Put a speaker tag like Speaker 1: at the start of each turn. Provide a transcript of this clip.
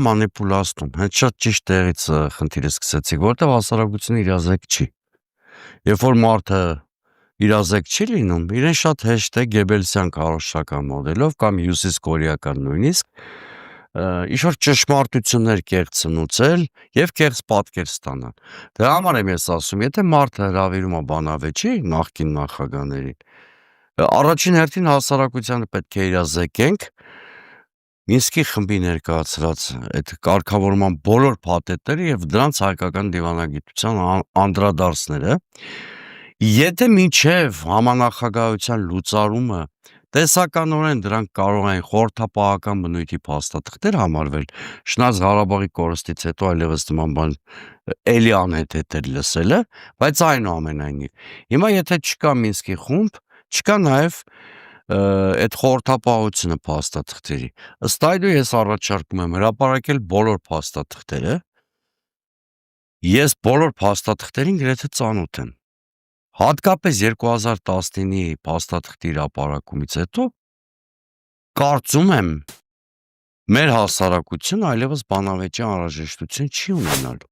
Speaker 1: մանիպուլացնում, հենց շատ ճիշտ տեղից խնդիրը սկսեցիք, որտեղ հասարակությունը իրազեկ չի։ Երբ որ մարդը իրազեկ չի լինում, իրեն շատ հեշտ է Գեբելսյան քարոզչական մոդելով կամ հյուսիս կորեական նույնիսկ ինչ-որ ճշմարտություններ կեղծ սնուցել եւ կեղծ պատկեր ստանալ։ Դրա համար եմ ես ասում, եթե մարդը հրավիրում է բանավեճի նախկին նախագահներին, առաջին հերթին հասարակությանը պետք է իրազեկենք Մինսկի խմբի ներկայացրած այդ կարգավորման բոլոր փաթեթները եւ դրանց հայկական դիվանագիտության անդրադարձները, եթե մինչև համանախագահության լուծարումը տեսականորեն դրանք կարող են խորհրդապահական բնույթի փաստաթղթեր համարվել, շնորհիվ Ղարաբաղի կորստից հետո այլևս նման բան էլի անհետ էր լսելը, բայց այնուամենայնիվ, հիմա եթե չկա Մինսկի խումբ, չկա նաեւ այդ խորհրդապահությունը փաստաթղթերի, ըստ այդու ես առաջարկում եմ հրապարակել բոլոր փաստաթղթերը, ես բոլոր փաստաթղթերին գրեթե ծանոթ եմ, հատկապես 2019-ի փաստաթղթի հրապարակումից հետո, կարծում եմ մեր հասարակությունը այլևս բանավեճի անհրաժեշտություն չի ունենալու,